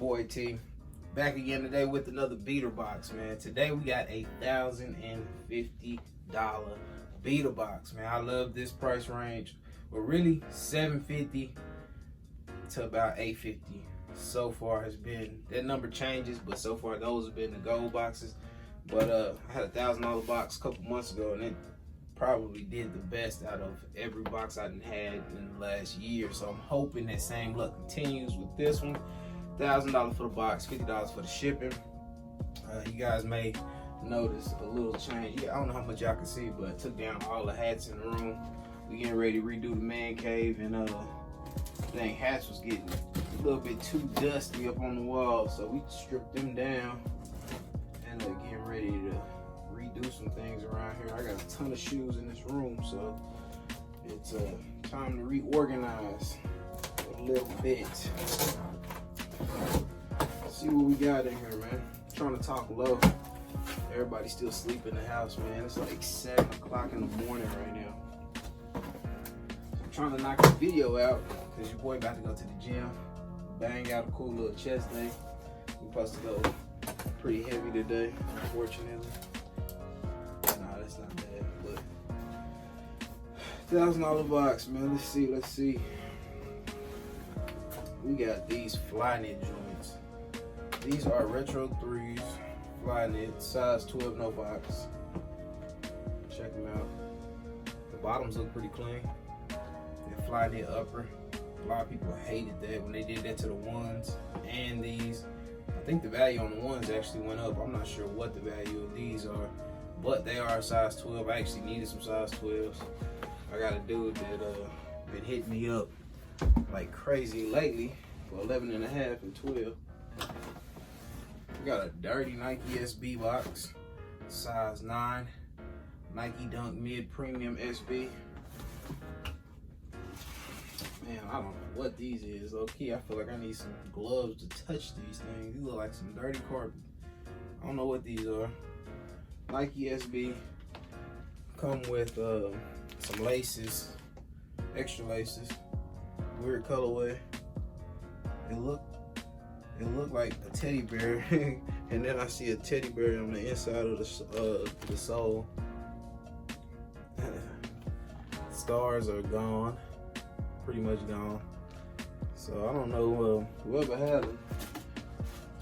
boy T, back again today with another beater box, man. Today we got a $1,050 beater box, man. I love this price range, but really $750 to about $850 so far has been, that number changes, but so far those have been the gold boxes. But I had a $1,000 box a couple months ago, and it probably did the best out of every box I had in the last year. So I'm hoping that same luck continues with this one. $1,000 for the box, $50 for the shipping. You guys may notice a little change. I don't know how much y'all can see, but I took down all the hats in the room. We getting ready to redo the man cave, and dang, hats was getting a little bit too dusty up on the wall, so we stripped them down and getting ready to redo some things around here. I got a ton of shoes in this room, so it's time to reorganize a little bit. See what we got in here, man. I'm trying to talk low. Everybody's still sleeping in the house, man. It's like 7 o'clock in the morning right now. So I'm trying to knock the video out because your boy about to go to the gym, bang out a cool little chest day. We're supposed to go pretty heavy today, unfortunately. Nah, that's not bad, but $1,000 box, man. Let's see. We got these FLYKNIT joints. These are Retro 3s, FLYKNIT, size 12, no box. Check them out. The bottoms look pretty clean. The FLYKNIT upper. A lot of people hated that when they did that to the ones and these. I think the value on the ones actually went up. I'm not sure what the value of these are, but they are size 12. I actually needed some size 12s. I got a dude that been hitting me up like crazy lately for 11 and a half and 12. We got a dirty Nike SB box, size 9, Nike Dunk Mid Premium SB. Man, I don't know what these is. Low key, I feel like I need some gloves to touch these things. These look like some dirty carpet. I don't know what these are. Nike SB come with some laces, extra laces, weird colorway. It looked like a teddy bear, and then I see a teddy bear on the inside of the sole. Stars are gone. Pretty much gone. So I don't know, whoever had them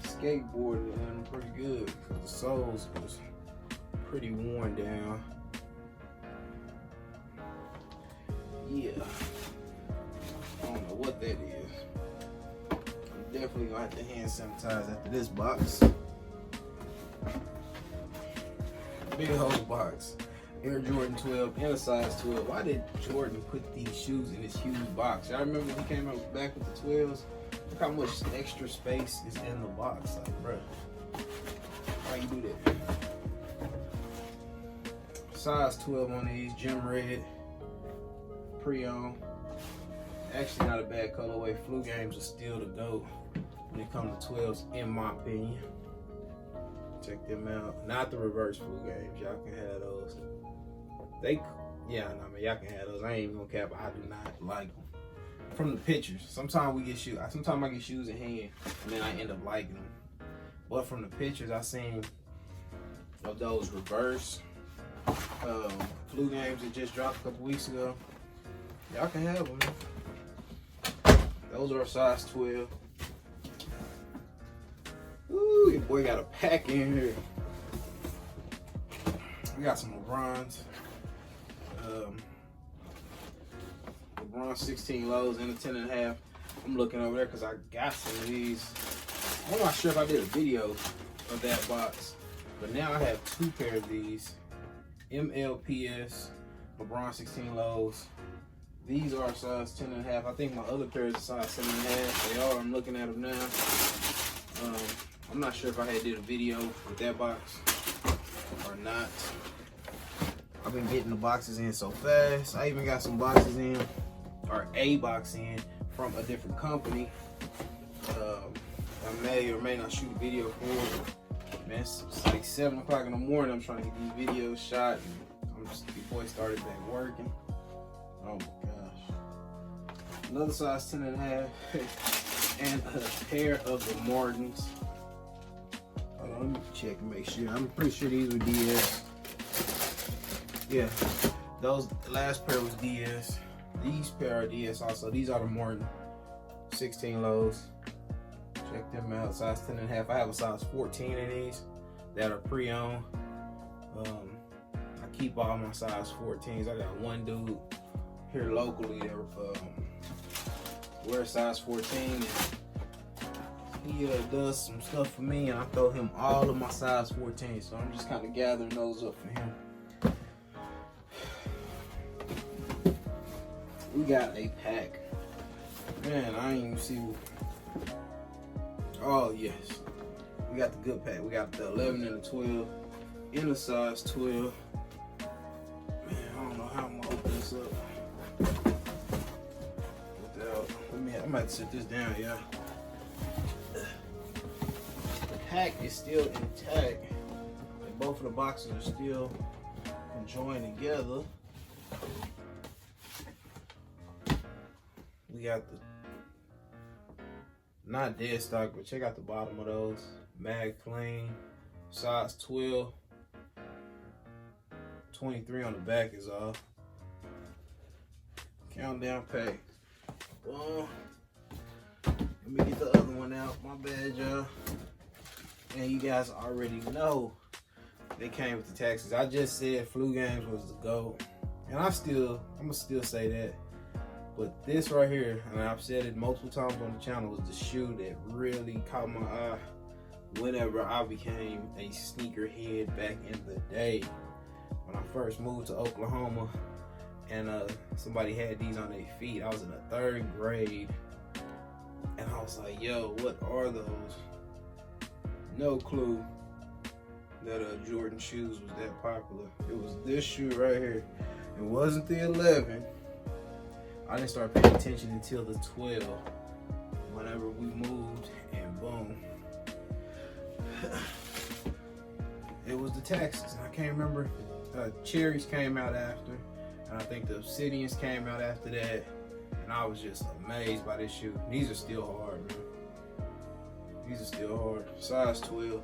skateboarded them pretty good because the soles was pretty worn down. Yeah, I don't know what that is. I'm definitely gonna have to hand sanitize after this box. Big old box. Air Jordan 12 and a size 12. Why did Jordan put these shoes in this huge box? I remember when he came out back with the 12s. Look how much extra space is in the box. Like, bro, why you do that? Size 12 on these, gym red, pre-owned. Actually not a bad colorway. Flu games are still the GOAT when it comes to 12s, in my opinion. Check them out. Not the reverse flu games. Y'all can have those. Y'all can have those. I ain't even gonna cap, I do not like them. From the pictures, sometimes I get shoes in hand and then I end up liking them. But from the pictures I seen of those reverse flu games that just dropped a couple weeks ago, y'all can have them. Those are size 12. Ooh, your boy got a pack in here. We got some LeBrons. LeBron 16 lows and a 10 and a half. I'm looking over there because I got some of these. I'm not sure if I did a video of that box, but now I have 2 pair of these. MLPS LeBron 16 lows. These are size 10 and a half. I think my other pair is size 7 and a half. They are. I'm looking at them now. I'm not sure if I did a video with that box or not. I've been getting the boxes in so fast. I even got some boxes in, or a box in, from a different company. I may or may not shoot a video for. Man, it's like 7 o'clock in the morning. I'm trying to get these videos shot. Before I started back working. Oh my gosh. Another size 10 and a half. and a pair of the Martins. Hold on, let me check and make sure. I'm pretty sure these were DS. Yeah, those the last pair was DS. These pair are DS also. These are the Martin 16 lows. Check them out. Size 10.5. I have a size 14 in these that are pre-owned. I keep all my size 14s. I got one dude here locally that wears size 14. And he does some stuff for me, and I throw him all of my size 14. So I'm just kind of gathering those up for him. We got a pack. Man, I ain't even see. Oh yes, we got the good pack. We got the 11 and the 12 in a size 12. Man, I don't know how I'm gonna open this up without. I'm about to sit this down, yeah. The pack is still intact. And both of the boxes are still conjoined together. We got the not dead stock, but check out the bottom of those. Mag clean, size 12. 23 on the back is off. Countdown pack. Well, let me get the other one out. My bad, y'all. And you guys already know they came with the taxes. I just said Flu Games was the GOAT, and I'm gonna still say that. But this right here, and I've said it multiple times on the channel, was the shoe that really caught my eye whenever I became a sneakerhead back in the day. When I first moved to Oklahoma, and somebody had these on their feet. I was in the 3rd grade, and I was like, yo, what are those? No clue that Jordan shoes was that popular. It was this shoe right here. It wasn't the 11. I didn't start paying attention until the 12, whenever we moved, and boom. It was the taxes. I can't remember. Cherries came out after, and I think the Obsidians came out after that, and I was just amazed by this shoe. These are still hard, man. These are still hard. Size 12.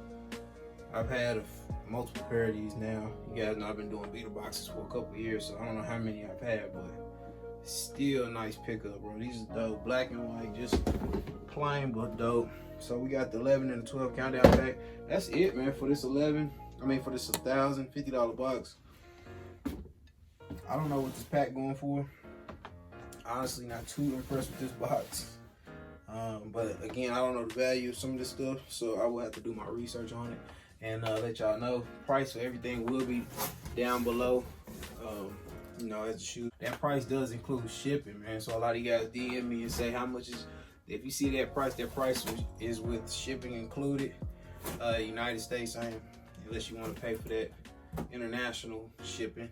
I've had multiple pair of these now. You guys know I've been doing beater boxes for a couple of years, so I don't know how many I've had, but still a nice pickup, bro. These are dope. Black and white, just plain but dope. So we got the 11 and the 12 countdown pack. That's it, man, for this for this $1,050 box. I don't know what this pack going for. Honestly, not too impressed with this box. But again, I don't know the value of some of this stuff, so I will have to do my research on it and let y'all know. Price for everything will be down below. You know, as a shoe, that price does include shipping, man. So a lot of you guys DM me and say how much is. If you see that price is with shipping included. United States, unless you want to pay for that international shipping.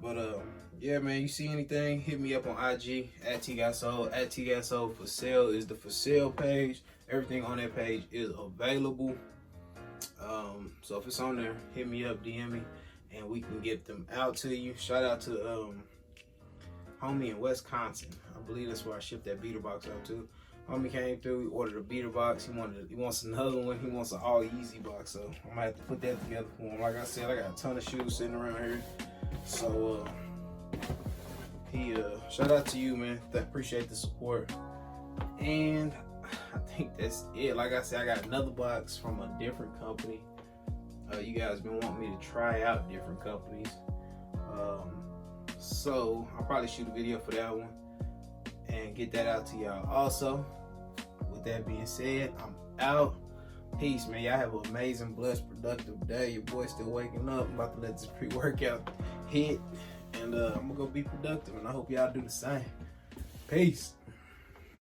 But yeah, man, you see anything, hit me up on IG at TGOTSOLE. At TGOTSOLE for sale is the for sale page. Everything on that page is available. So if it's on there, hit me up, DM me, and we can get them out to you. Shout out to homie in Wisconsin. I believe that's where I shipped that beater box out to. Homie came through, we ordered a beater box. He wants another one. He wants an all easy box, so I might have to put that together for him. Like I said, I got a ton of shoes sitting around here. So shout out to you, man. Appreciate the support. And I think that's it. Like I said, I got another box from a different company. You guys been wanting me to try out different companies. So I'll probably shoot a video for that one and get that out to y'all. Also, with that being said, I'm out. Peace, man. Y'all have an amazing, blessed, productive day. Your boy's still waking up. I'm about to let this pre-workout hit, and I'm gonna go be productive, and I hope y'all do the same. Peace.